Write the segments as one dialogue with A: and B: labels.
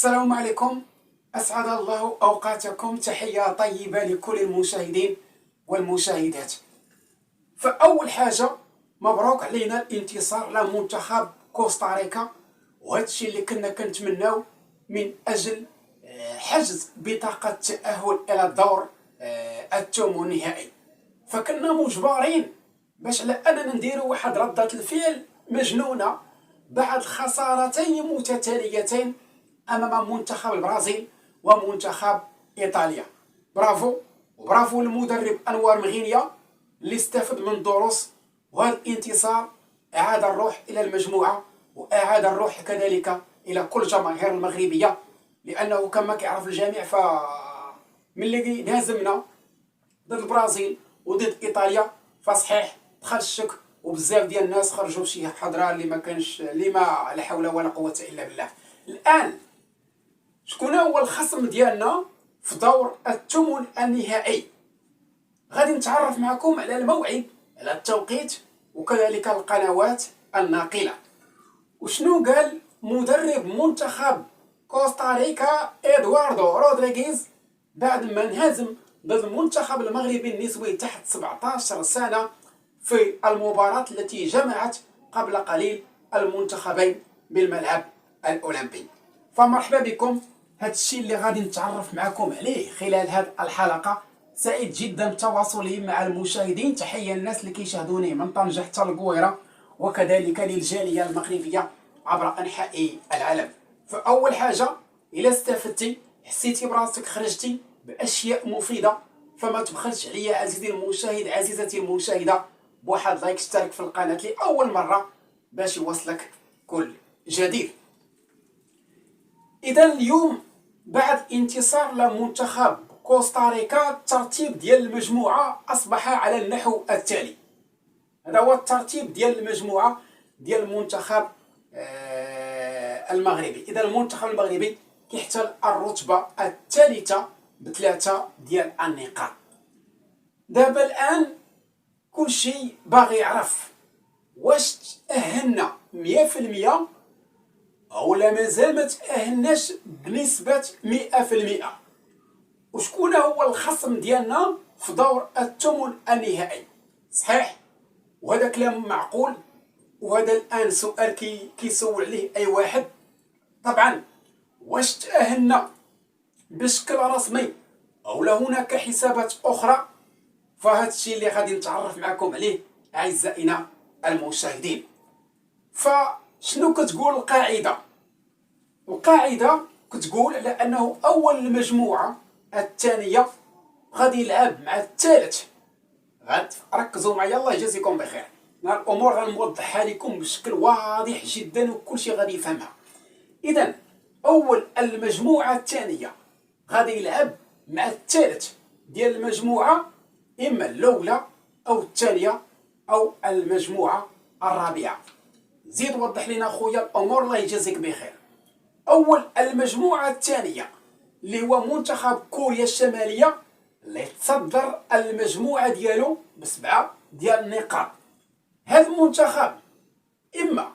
A: السلام عليكم. أسعد الله أوقاتكم. تحية طيبة لكل المشاهدين والمشاهدات. فأول حاجة، مبروك علينا الانتصار لمنتخب كوستاريكا، وهذا الشيء اللي كنا كنتمناو من أجل حجز بطاقة التأهل إلى الدور الثمن النهائي. فكنا مجبرين باش على أننا نديروا واحد ردة الفعل مجنونة بعد خسارتين متتاليتين أمام منتخب البرازيل ومنتخب إيطاليا. برافو وبرافو للمدرب أنوار مغينيا اللي استفد من دروس، وهذا الانتصار أعاد الروح إلى المجموعة وأعاد الروح كذلك إلى كل جماهير المغربية، لأنه كما كيعرف الجميع ملي نهزمنا ضد البرازيل وضد إيطاليا فصحيح دخل الشك وبزاف ديال الناس خرجوا بشي حضره اللي ما كانش، اللي ما لا حول ولا قوه الا بالله. الان شكون هو الخصم ديالنا في دور الثمن النهائي؟ غادي نتعرف معكم على الموعد، على التوقيت، وكذلك القنوات الناقله. وشنو قال مدرب منتخب كوستاريكا إدواردو رودريغيز بعد ما انهزم ضد المنتخب المغربي النسوي تحت 17 سنة في المباراة التي جمعت قبل قليل المنتخبين بالملعب الأولمبي. فمرحبا بكم. هذا الشيء اللي غادي نتعرف معكم عليه خلال هذه الحلقة. سعيد جدا بتواصلي مع المشاهدين. تحية للناس اللي كيشاهدوني من طنجة حتى القويرة، وكذلك للجالية المغربية عبر أنحاء العالم. فأول حاجة، إلا استفدتي حسيتي براسك خرجتي بأشياء مفيدة، فما تبخلش عليا عزيزي المشاهد، عزيزتي المشاهدة، بواحد لايك، اشترك في القناة لأول مرة باش يوصلك كل جديد. إذا اليوم بعد انتصار لمنتخب كوستاريكا، الترتيب ديال المجموعة أصبح على النحو التالي. هذا هو الترتيب ديال المجموعة ديال المنتخب المغربي. إذا المنتخب المغربي كيحتل الرتبة الثالثة ب3 ديال النقاط. دابا الآن كل شيء باغي يعرف واش تأهلنا 100% أو لا مازال ما تأهلناش بنسبة 100%. وشكون هو الخصم ديالنا في دور الثمن النهائي؟ صحيح، وهذا كلام معقول، وهذا الآن سؤال كيسول عليه أي واحد. طبعا واش تأهلنا بشكل رسمي أو لا هناك حسابات أخرى؟ فهذا الشيء اللي غادي نتعرف معكم عليه أعزائنا المشاهدين. فشنو كتقول القاعدة؟ القاعدة كتقول على أنه أول المجموعة الثانية غادي يلعب مع الثالث. ركزوا معايا الله يجازيكم بخير، الأمور غنوضحها لكم بشكل واضح جدا وكل شيء غادي يفهمها. إذا أول المجموعة الثانية غادي يلعب مع الثالث ديال المجموعة، إما الأولى أو الثانية أو المجموعة الرابعة. زيد وضح لنا خويا الأمور الله يجازيك بخير. أول المجموعة الثانية اللي هو منتخب كوريا الشمالية اللي تصدر المجموعة ديالو ب7 ديال النقاط. هذا المنتخب إما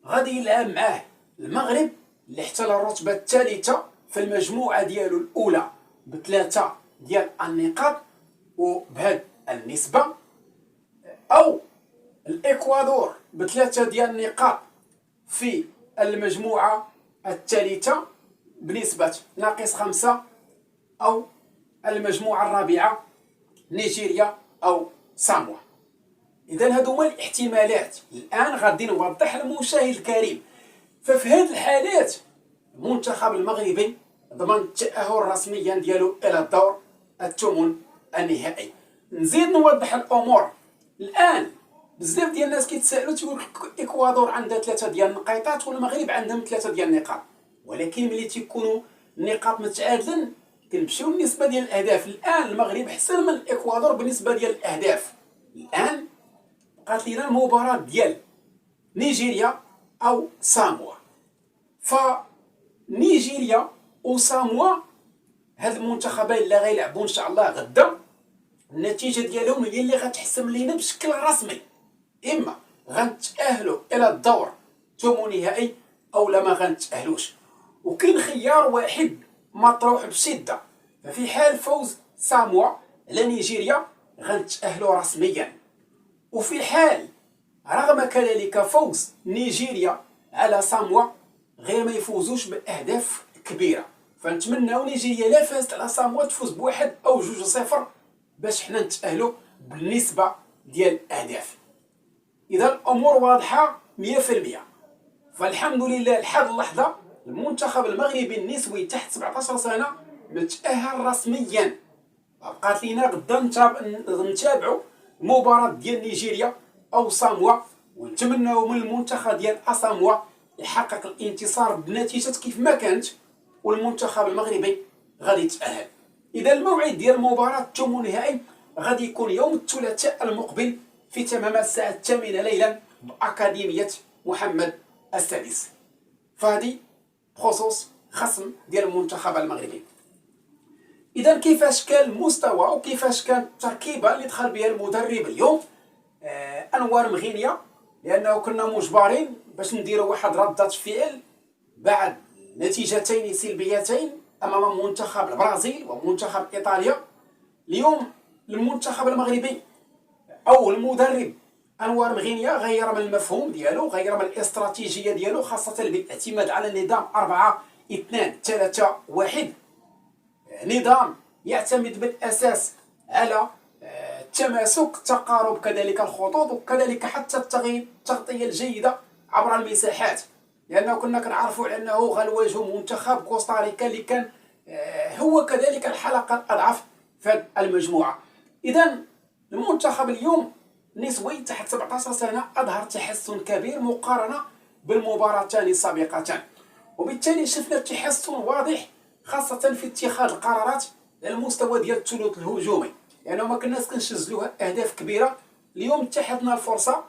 A: غادي يلعب معاه المغرب اللي احتل الرتبة الثالثة في المجموعة ديالو الأولى ب3 ديال النقاط وبهذه النسبة، أو الإكوادور ب3 ديال النقاط في المجموعة الثالثة بنسبة -5، أو المجموعة الرابعة نيجيريا أو ساموا. إذا هادو هما الاحتمالات. الآن غادي نوضح للمشاهد الكريم. ففي هذه الحالات المنتخب المغربي ضمن التأهل رسميا ديالو إلى الدور الثمن النهائي. نزيد نوضح الأمور. الآن بزاف ديال الناس كيتسائلوا تيقول الإكوادور عندها 3 ديال النقاطات والمغرب عندهم 3 ديال النقاط، ولكن ملي تيكونوا النقاط متعادلين كنمشيو للنسبة ديال الأهداف. الآن المغرب أحسن من الإكوادور بالنسبة ديال الأهداف. الآن بقات لينا المباراة ديال نيجيريا أو ساموا. فنيجيريا وساموا هاد المنتخبين اللي غيلعبوا إن شاء الله غدا، النتيجة ديالهم هي اللي غتحسم لينا بشكل رسمي إما غنتأهلوا إلى الدور الثمن النهائي أو لا ما غنتأهلوش. وكاين خيار واحد مطروح بشده، ففي حال فوز ساموا على نيجيريا غنتأهلوا رسميا، وفي حال رغم كذلك فوز نيجيريا على ساموا غير ما يفوزوش باهداف كبيره، فنتمناو نيجيريا لا فازت على ساموا تفوز بواحد او 2-0 باش حنا نتأهلوا بالنسبه ديال الاهداف. اذا الامور واضحه 100%. فالحمد لله لحد اللحظه المنتخب المغربي النسوي تحت 17 سنه متأهل رسميا. بقات لينا غدا نتابعوا المباراة ديال نيجيريا او ساموا، ونتمناو من المنتخب ديال اساموا يحقق الانتصار بنتيجه كيف ما كانت، والمنتخب المغربي غادي يتأهل. اذا الموعد ديال المباراة الثمن النهائي غادي يكون يوم الثلاثاء المقبل في تمام الساعه 8 ليلا باكاديميه محمد السادس. فهذه بخصوص خصم ديال المنتخب المغربي. اذا كيفاش كان المستوى وكيفاش كانت التركيبه اللي دخل بها المدرب اليوم انوار مغينيه، لانه كنا مجبرين باش نديروا واحد رده فعل بعد نتيجتين سلبيتين امام منتخب البرازيل ومنتخب ايطاليا. اليوم المنتخب المغربي او المدرب انوار مغينيه غير من المفهوم ديالو، غير من الاستراتيجيه ديالو، خاصه بالاعتماد على نظام 4-2-3-1، نظام يعتمد بالاساس على التماسك، التقارب، كذلك الخطوط، وكذلك حتى التغطيه الجيده عبر المساحات، لانه كنا كنعرفوا على انه غنواجهوا منتخب كوستاريكا اللي كان هو كذلك الحلقه الاضعف في المجموعه. اذا المنتخب اليوم نسوي تحت 17 سنه اظهر تحسن كبير مقارنه بالمباراتان السابقتان، وبالتالي شفنا تحسن واضح خاصه في اتخاذ القرارات على المستوى ديال الثلث الهجومي، لانه ما كناش كنسجلوا اهداف كبيره. اليوم اتخذنا الفرصه،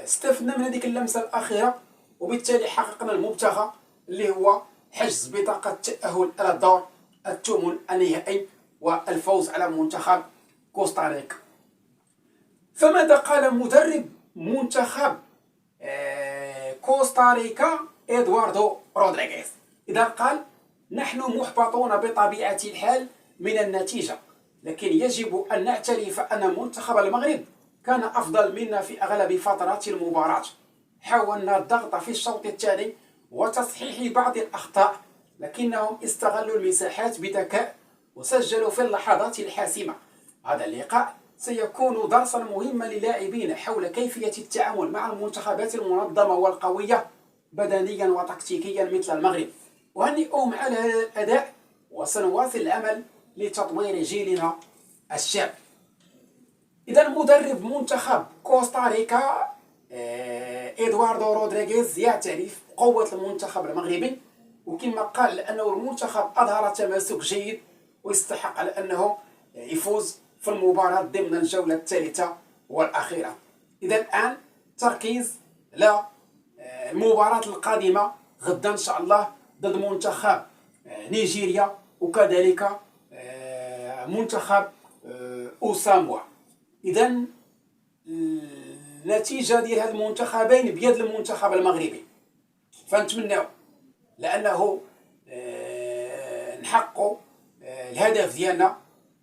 A: استفدنا من هذيك اللمسه الاخيره، وبالتالي حققنا المبتغى اللي هو حجز بطاقه التاهل الى الدور الثمن النهائي والفوز على منتخب كوستاريكا. فماذا قال مدرب منتخب كوستاريكا إدواردو رودريغيز؟ إذا قال: نحن محبطون بطبيعة الحال من النتيجة، لكن يجب أن نعترف أن منتخب المغرب كان أفضل منا في أغلب فترات المباراة. حاولنا الضغط في الشوط الثاني وتصحيح بعض الأخطاء، لكنهم استغلوا المساحات بذكاء وسجلوا في اللحظات الحاسمة. هذا اللقاء سيكون درسا مهما للاعبين حول كيفية التعامل مع المنتخبات المنظمة والقوية بدنيا وتكتيكيا مثل المغرب. وهنئهم على هذا الأداء، وسنواصل العمل لتطوير جيلنا الشاب. إذا مدرب منتخب كوستاريكا إدواردو رودريغيز يعترف بقوة المنتخب المغربي، وكما قال أنه المنتخب أظهر تماسك جيد ويستحق على أنه يفوز في المباراة ضمن الجولة الثالثة والأخيرة. إذا الآن تركيز للمباراة القادمة غدا إن شاء الله ضد منتخب نيجيريا، وكذلك منتخب ساموا. إذا النتيجة ديال هاد المنتخبين بيد المنتخب المغربي، فنتمناو لأنه نحققوا الهدف ديالنا،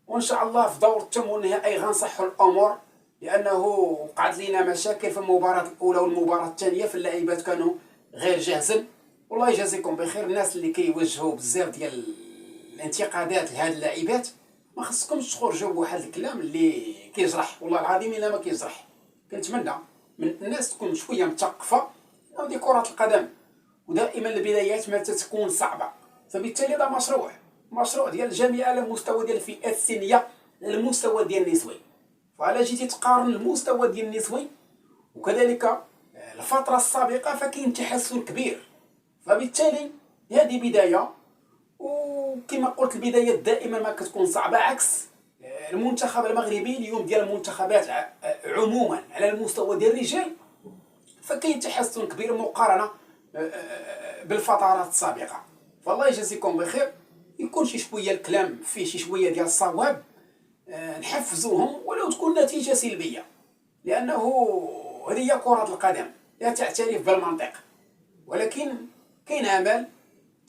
A: وان شاء الله في دور الثمن النهائي غنصحوا الامور، لانه وقعت لنا مشاكل في المباراه الاولى والمباراه الثانيه، في اللاعبات كانوا غير جاهزين. والله يجازيكم بخير الناس اللي كيوجهوا بزاف ديال الانتقادات لهاد اللاعبات، ما خصكمش تخرجوا بواحد الكلام اللي كيجرح، والله العظيم الا ما كيجرح. كنتمنى من الناس تكون شويه مثقفه، هذه كره القدم ودائما البدايات ما تكون صعبه، فبالتالي هذا مشروع ديال الجميع على المستوى ديال الفئات السنيه، على المستوى ديال النسوي. فعلى جيتي تقارن المستوى ديال النسوي وكذلك الفتره السابقه فكاين تحسن كبير، فبالتالي هذه بدايه، وكما قلت البدايات دائما ما كتكون صعبه، عكس المنتخب المغربي اليوم ديال المنتخبات عموما على المستوى ديال الرجال، فكاين تحسن كبير مقارنه بالفترات السابقه. فالله يجازيكم بخير، يكون شي شويه الكلام فيه شي شويه ديال الصواب، نحفزوهم ولو تكون نتيجه سلبيه، لانه هذه هي كره القدم لا تعترف بالمنطق، ولكن كاين امل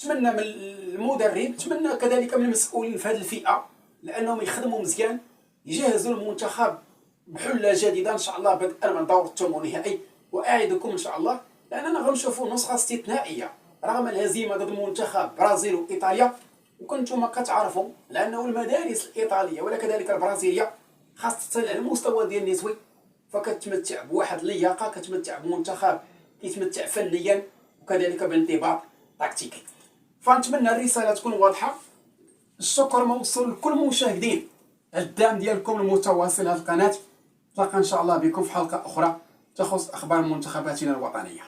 A: نتمنى من المدرب، نتمنى كذلك من المسؤولين في هذه الفئه، لانهم يخدموا مزيان، يجهزوا المنتخب بحله جديده ان شاء الله بدءا من دور الثمن-نهائي. واعدكم ان شاء الله لاننا غنشوفوا نسخه استثنائيه رغم الهزيمه ضد منتخب برازيل وايطاليا. وكنتم كتعرفوا لانه المدارس الايطاليه ولا كذلك البرازيليه خاصه على المستوى ديال النسوي فكتمتع بواحد اللياقه، كتمتع بمنتخب كيتمتع فنيا وكذلك بانضباط تكتيكي. فنتمنى الرساله تكون واضحه. الشكر موصول لكل المشاهدين على الدعم ديالكم المتواصل هذه القناه. نتلاقى ان شاء الله بكم في حلقه اخرى تخص اخبار منتخباتنا الوطنيه.